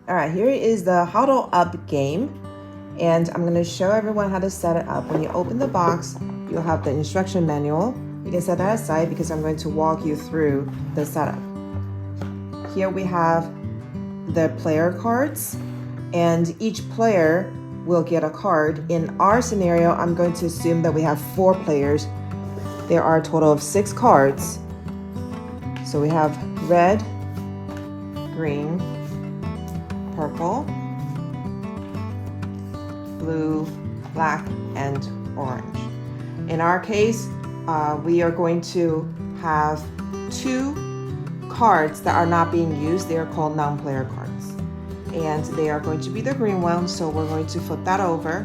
All right, here is the HODL UP game, and I'm going to show everyone how to set it up. When you open the box, you'll have the instruction manual. You can set that aside because I'm going to walk you through the setup. Here we have the player cards, and each player will get a card. In our scenario, I'm going to assume that we have 4 players. There are a total of 6 cards. So we have red, green, purple, blue, black, and orange. In our case, we are going to have 2 cards that are not being used. They are called non-player cards. And they are going to be the green one, so we're going to flip that over,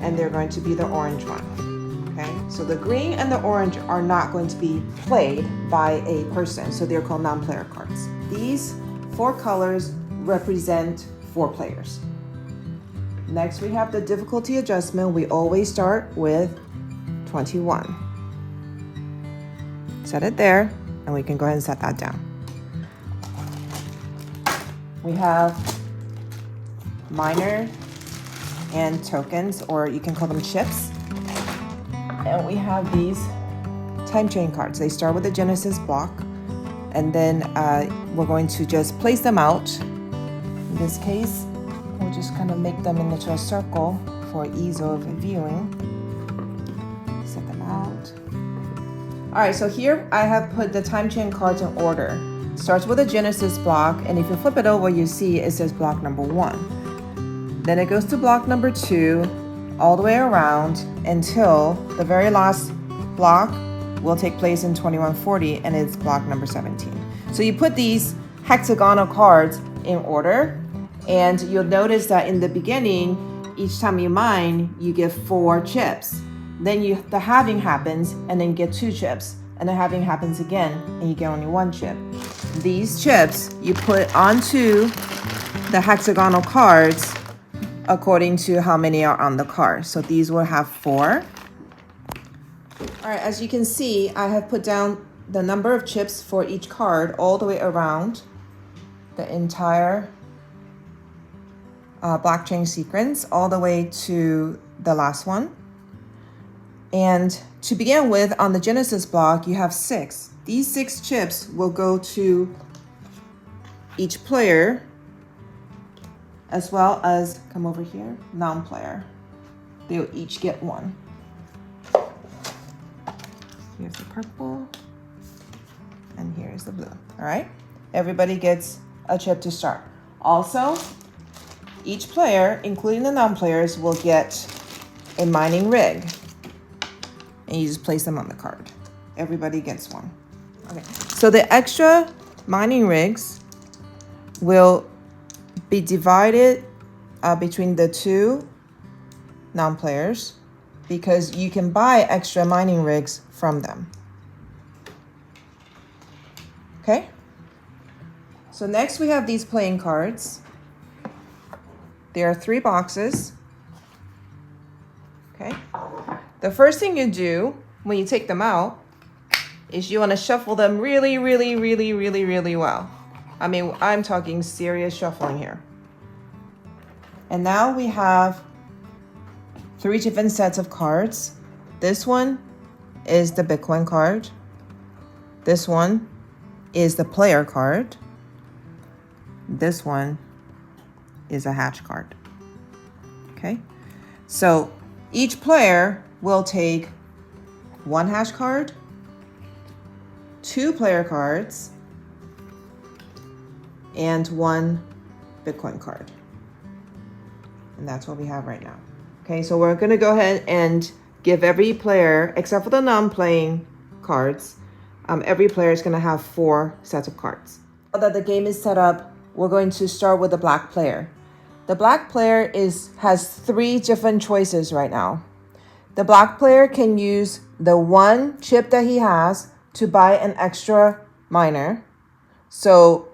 and they're going to be the orange one. Okay, so the green and the orange are not going to be played by a person, so they're called non-player cards. These 4 colors represent 4 players. Next, we have the difficulty adjustment. We always start with 21. Set it there, and we can go ahead and set that down. We have minor and tokens, or you can call them chips. And we have these time chain cards. They start with a Genesis block, and then we're going to just place them out. In this case, we'll just kind of make them into a circle for ease of viewing. Set them out. All right, so here I have put the time chain cards in order. Starts with a Genesis block, and if you flip it over, you see it says block number 1. Then it goes to block number 2, all the way around until the very last block will take place in 2140, and it's block number 17. So you put these hexagonal cards in order, and you'll notice that in the beginning, each time you mine, you get 4 chips. Then the halving happens, and then you get 2 chips. And the halving happens again, and you get only 1 chip. These chips you put onto the hexagonal cards according to how many are on the card. So these will have 4. All right, as you can see, I have put down the number of chips for each card all the way around the entire blockchain sequence, all the way to the last one. And to begin with, on the Genesis block, you have 6. These 6 chips will go to each player, as well as, come over here, non-player. They'll each get 1. Here's the purple, and here's the blue. All right, everybody gets a chip to start. Also, each player, including the non-players, will get a mining rig. And you just place them on the card. Everybody gets 1. Okay. So the extra mining rigs will be divided between the 2 non-players, because you can buy extra mining rigs from them. Okay? So next we have these playing cards. There are 3 boxes. Okay? The first thing you do when you take them out is you want to shuffle them really, really, really, really, really well. I mean, I'm talking serious shuffling here. And now we have 3 different sets of cards. This one is the Bitcoin card. This one is the player card. This one is a hash card. Okay? So each player will take 1 hash card, 2 player cards, and 1 Bitcoin card. And that's what we have right now. Okay, so we're going to go ahead and give every player, except for the non-playing cards, every player is going to have 4 sets of cards. Now that the game is set up, we're going to start with the black player. The black player has 3 different choices right now. The black player can use the 1 chip that he has to buy an extra miner. So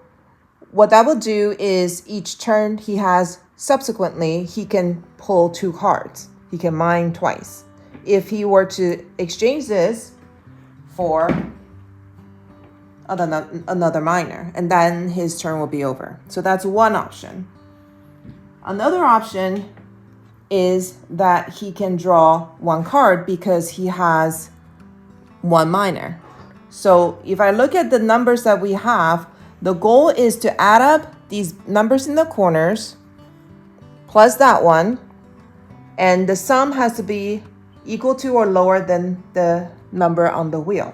what that will do is each turn he has subsequently, he can pull 2 cards. He can mine twice. If he were to exchange this for another miner, and then his turn will be over. So that's one option. Another option is that he can draw one card because he has one miner. So if I look at the numbers that we have, the goal is to add up these numbers in the corners plus that one, and the sum has to be equal to or lower than the number on the wheel.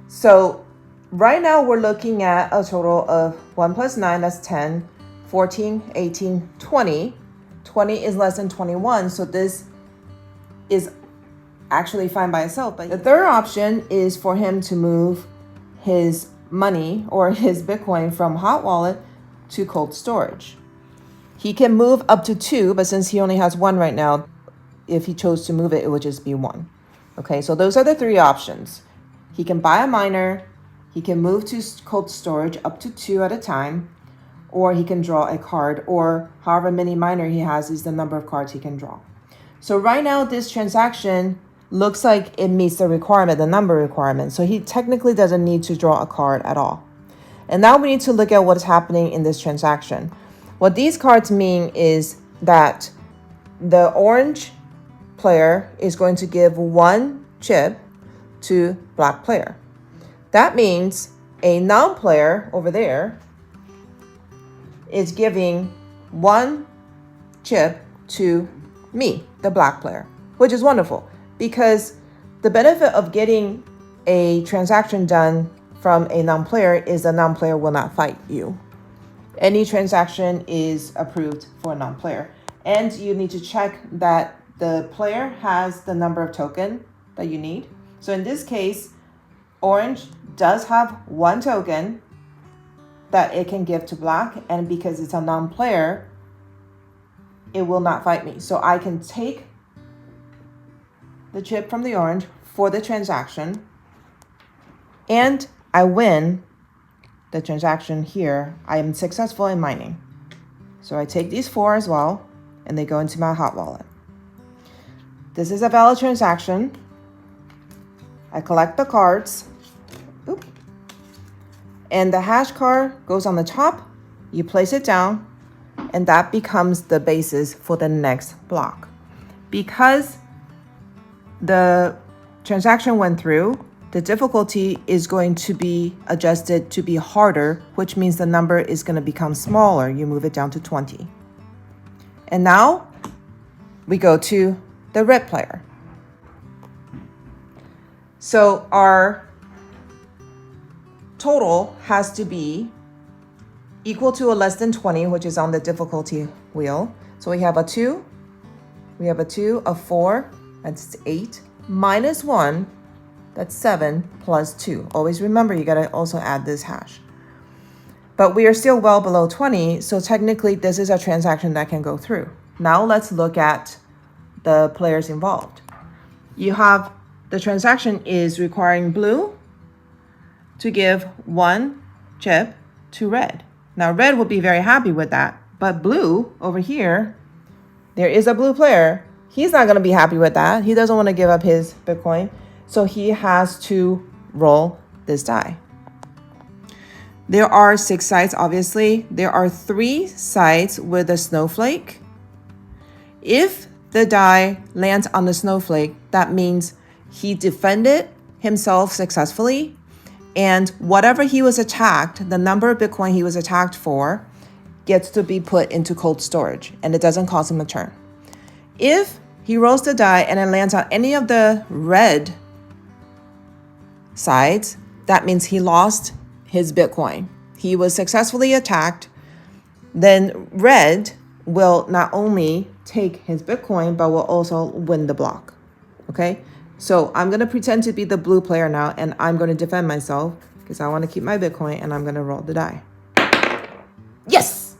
So right now we're looking at a total of 1 plus 9, that's 10, 14, 18, 20. 20 is less than 21, so this is actually fine by itself. But the third option is for him to move his money or his Bitcoin from hot wallet to cold storage. He can move up to 2, but since he only has 1 right now, if he chose to move it, it would just be 1. Okay, so those are the 3 options. He can buy a miner, he can move to cold storage up to 2 at a time, or he can draw a card, or however many miner he has is the number of cards he can draw. So right now this transaction looks like it meets the requirement, the number requirement. So he technically doesn't need to draw a card at all. And now we need to look at what's happening in this transaction. What these cards mean is that the orange player is going to give 1 chip to black player. That means a non-player over there is giving 1 chip to me, the black player, which is wonderful because the benefit of getting a transaction done from a non-player is the non-player will not fight you. Any transaction is approved for a non-player, and you need to check that the player has the number of token that you need. So in this case, orange does have 1 token that it can give to black, and because it's a non-player, it will not fight me. So I can take the chip from the orange for the transaction, and I win the transaction here. I am successful in mining. So I take these 4 as well, and they go into my hot wallet. This is a valid transaction. I collect the cards. Oop. And the hash card goes on the top. You place it down, and that becomes the basis for the next block. Because the transaction went through, the difficulty is going to be adjusted to be harder, which means the number is going to become smaller. You move it down to 20. And now we go to the red player. So our total has to be equal to or less than 20, which is on the difficulty wheel. So we have a 2, we have a 2, a 4, that's 8, minus 1, that's 7, plus 2. Always remember, you gotta also add this hash. But we are still well below 20, so technically this is a transaction that can go through. Now let's look at the players involved. You have the transaction is requiring blue to give 1 chip to red. Now red will be very happy with that, but blue over here, there is a blue player. He's not gonna be happy with that. He doesn't wanna give up his Bitcoin, so he has to roll this die. There are 6 sides, obviously. There are 3 sides with a snowflake. If the die lands on the snowflake, that means he defended himself successfully, and whatever he was attacked, the number of Bitcoin he was attacked for, gets to be put into cold storage, and it doesn't cost him a turn. If he rolls the die and it lands on any of the red sides, that means he lost his Bitcoin. He was successfully attacked. Then red will not only take his Bitcoin, but will also win the block. Okay? So I'm going to pretend to be the blue player now, and I'm going to defend myself because I want to keep my Bitcoin, and I'm going to roll the die. Yes!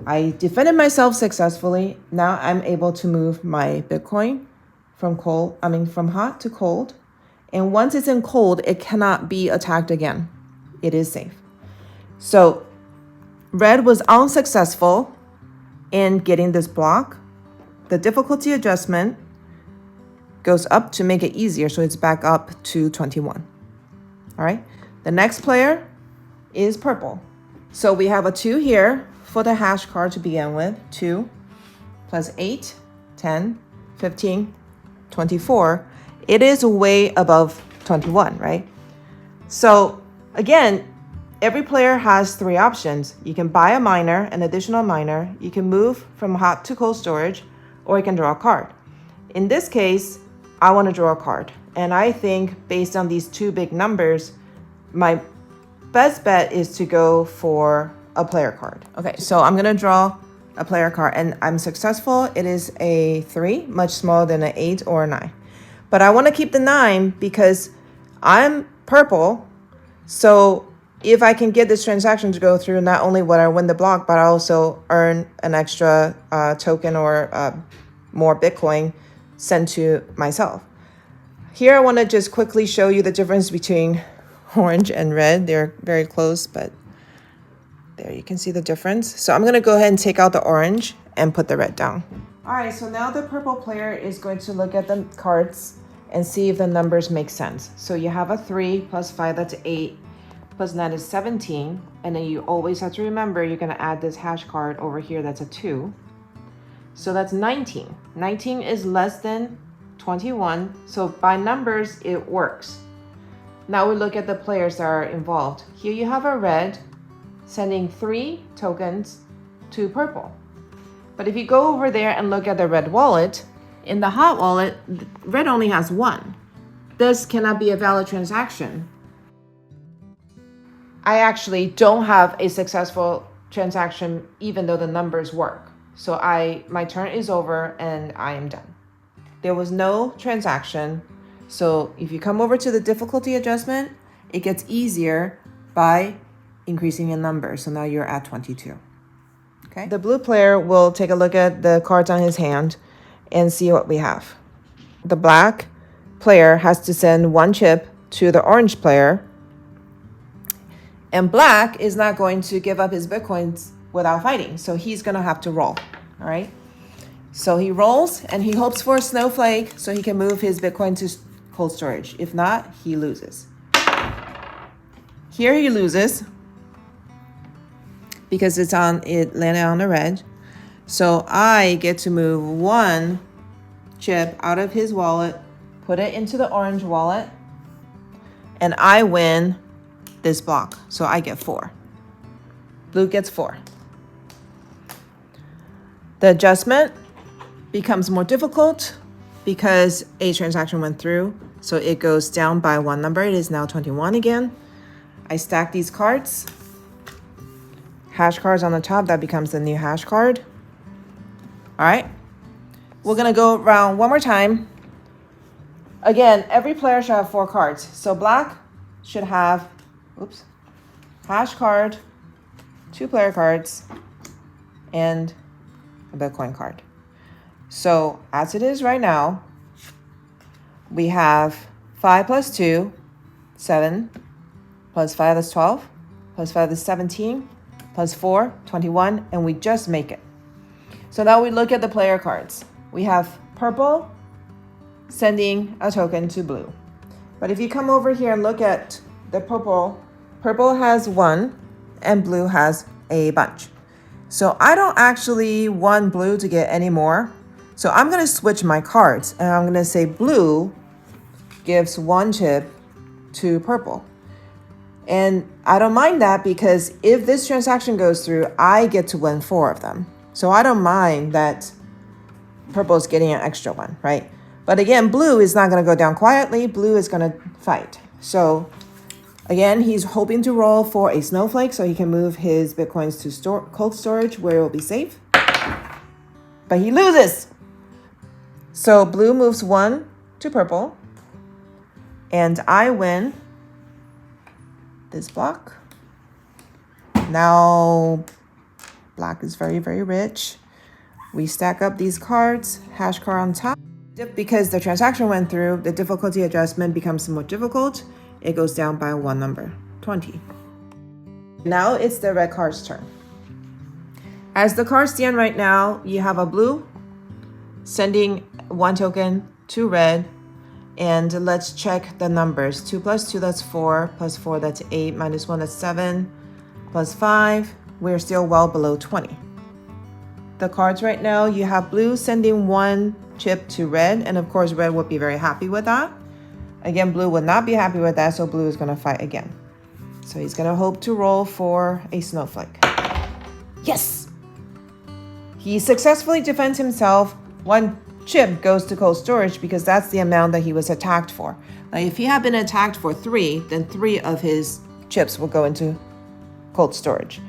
I defended myself successfully. Now I'm able to move my Bitcoin from hot to cold. And once it's in cold, it cannot be attacked again. It is safe. So red was unsuccessful in getting this block. The difficulty adjustment goes up to make it easier, so it's back up to 21. All right. The next player is purple. So we have a 2 here, for the hash card to begin with. 2 plus 8, 10, 15, 24. It is way above 21, right? So again, every player has 3 options. You can buy a miner, an additional miner. You can move from hot to cold storage, or you can draw a card. In this case, I want to draw a card. And I think based on these 2 big numbers, my best bet is to go for a player card. Okay, so I'm gonna draw a player card and I'm successful. It is a 3, much smaller than an 8 or a 9. But I wanna keep the 9 because I'm purple. So if I can get this transaction to go through, not only would I win the block, but I also earn an extra token or more Bitcoin sent to myself. Here I wanna just quickly show you the difference between orange and red. They're very close, but there you can see the difference. So I'm gonna go ahead and take out the orange and put the red down. All right, so now the purple player is going to look at the cards and see if the numbers make sense. So you have a 3 plus 5, that's 8, plus 9 is 17. And then you always have to remember you're gonna add this hash card over here, that's a 2. So that's 19. 19 is less than 21. So by numbers, it works. Now we look at the players that are involved. Here you have a red sending 3 tokens to purple. But if you go over there and look at the red wallet, in the hot wallet, red only has 1. This cannot be a valid transaction. I actually don't have a successful transaction even though the numbers work. So my turn is over and I am done. There was no transaction. So if you come over to the difficulty adjustment, it gets easier by increasing the number. So now you're at 22. Okay. The blue player will take a look at the cards on his hand and see what we have. The black player has to send 1 chip to the orange player. And black is not going to give up his Bitcoins without fighting. So he's going to have to roll. All right. So he rolls and he hopes for a snowflake so he can move his Bitcoin to cold storage. If not, he loses. Here he loses because it landed on the red. So I get to move 1 chip out of his wallet, put it into the orange wallet, and I win this block. So I get 4. Blue gets 4. The adjustment becomes more difficult because a transaction went through. So it goes down by 1 number. It is now 21 again. I stack these cards. Hash cards on the top, that becomes the new hash card. All right. We're gonna go around one more time. Again, every player should have 4 cards. So black should have, hash card, 2 player cards, and a Bitcoin card. So as it is right now, we have 5 plus 2, 7, plus 5 is 12, plus 5 is 17, plus 4, 21, and we just make it. So now we look at the player cards. We have purple sending a token to blue. But if you come over here and look at the purple has 1 and blue has a bunch. So I don't actually want blue to get any more. So I'm going to switch my cards and I'm going to say blue gives 1 chip to purple. And I don't mind that because if this transaction goes through, I get to win 4 of them. So I don't mind that purple is getting an extra one, right? But again, blue is not going to go down quietly. Blue is going to fight. So again, he's hoping to roll for a snowflake so he can move his Bitcoins to cold storage where it will be safe. But he loses. So blue moves 1 to purple. And I win this block. Now black is very, very rich. We stack up these cards, hash card on top. Because the transaction went through, the difficulty adjustment becomes more difficult. It goes down by 1 number, 20. Now it's the red card's turn. As the cards stand right now, you have a blue sending 1 token to red. And let's check the numbers. 2 plus 2, that's 4. Plus 4, that's 8. Minus 1, that's 7. Plus 5, we're still well below 20. The cards right now, you have blue sending 1 chip to red, and of course red would be very happy with that. Again, blue would not be happy with that, so blue is going to fight again. So he's going to hope to roll for a snowflake. Yes! He successfully defends himself. 1 chip goes to cold storage because that's the amount that he was attacked for. Now, if he had been attacked for 3, then 3 of his chips will go into cold storage.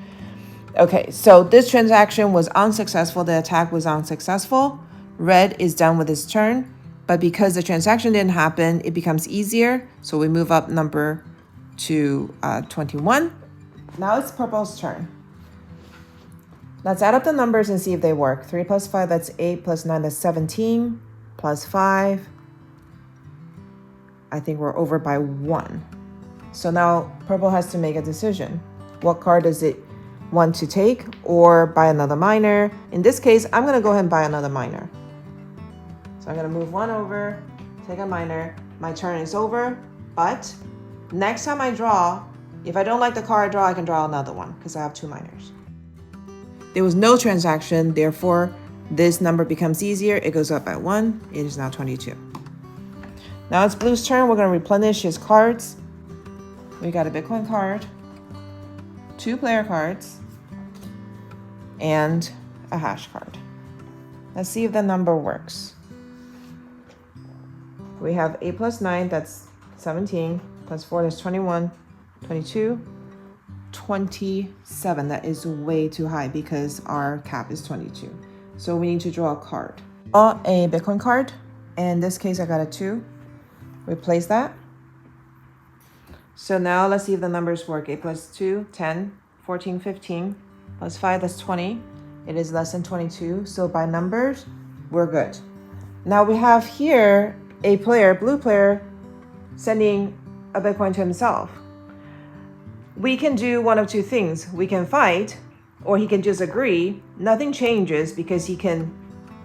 Okay, so this transaction was unsuccessful. The attack was unsuccessful. Red is done with his turn, but because the transaction didn't happen, it becomes easier. So we move up number to 21. Now it's purple's turn. Let's add up the numbers and see if they work. 3 plus 5, that's 8, plus 9, that's 17, plus 5. I think we're over by 1. So now purple has to make a decision. What card does it want to take or buy another minor? In this case, I'm going to go ahead and buy another minor. So I'm going to move 1 over, take a minor. My turn is over, but next time I draw, if I don't like the card I draw, I can draw another one because I have 2 minors. There was no transaction, therefore this number becomes easier. It goes up by 1. It is now 22. Now it's blue's turn. We're going to replenish his cards. We got a Bitcoin card, 2 player cards, and a hash card. Let's see if the number works. We have 8 plus 9, that's 17, plus 4, that's 21, 22, 27. That is way too high because our cap is 22. So we need to draw a card. Draw a Bitcoin card. In this case, I got a 2. Replace that. So now let's see if the numbers work. 8 plus 2, 10, 14, 15, plus 5, that's 20. It is less than 22. So by numbers, we're good. Now we have here a player, blue player, sending a Bitcoin to himself. We can do one of 2 things. We can fight, or he can just agree. Nothing changes because he can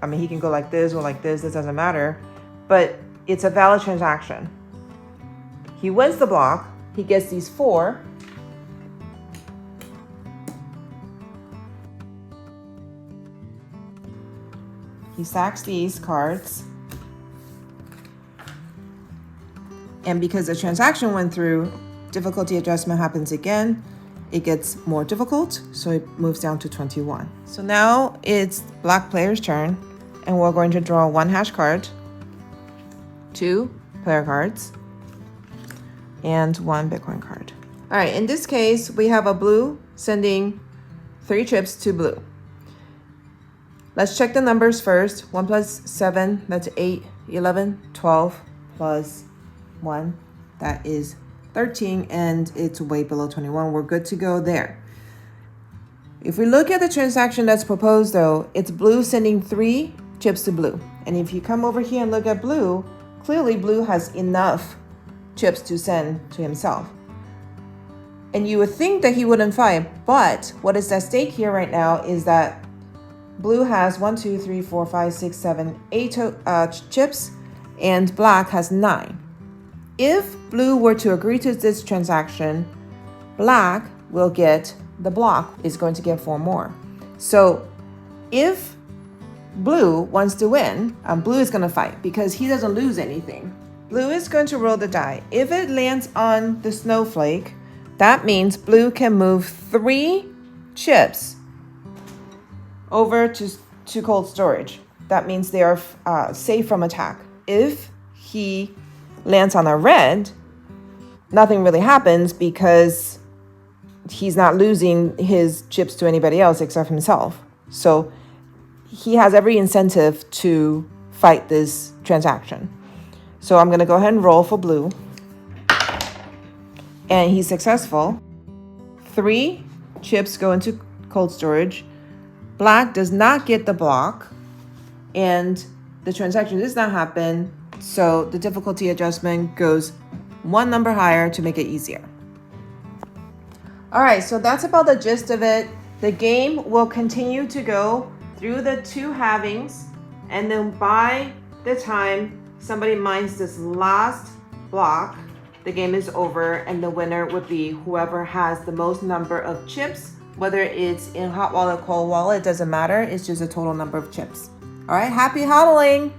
go like this or like this. This doesn't matter. But it's a valid transaction. He wins the block. He gets these 4. He stacks these cards. And because the transaction went through, difficulty adjustment happens again. It gets more difficult, so it moves down to 21. So now it's black player's turn, and we're going to draw 1 hash card, 2 player cards, and 1 Bitcoin card. All right, in this case, we have a blue sending 3 chips to blue. Let's check the numbers first. 1 plus 7, that's 8, 11, 12, plus 1, that is 13, and it's way below 21. We're good to go there. If we look at the transaction that's proposed, though, it's blue sending 3 chips to blue. And if you come over here and look at blue, clearly blue has enough chips to send to himself. And you would think that he wouldn't fight, but what is at stake here right now is that blue has 1, 2, 3, 4, 5, 6, 7, 8 chips, and black has 9. If blue were to agree to this transaction, black will get the block, is going to get 4 more. So if blue wants to win, blue is going to fight because he doesn't lose anything. Blue is going to roll the die. If it lands on the snowflake, that means blue can move 3 chips over to cold storage. That means they are safe from attack. If he lands on a red, nothing really happens because he's not losing his chips to anybody else except himself. So he has every incentive to fight this transaction. So I'm going to go ahead and roll for blue. And he's successful. 3 chips go into cold storage. Black does not get the block. And the transaction does not happen. So the difficulty adjustment goes 1 number higher to make it easier. All right, so that's about the gist of it. The game will continue to go through the 2 halvings. And then by the time somebody mines this last block, the game is over, and the winner would be whoever has the most number of chips Whether it's in hot wallet, cold wallet, it doesn't matter. It's just a total number of chips. All right, happy hodling!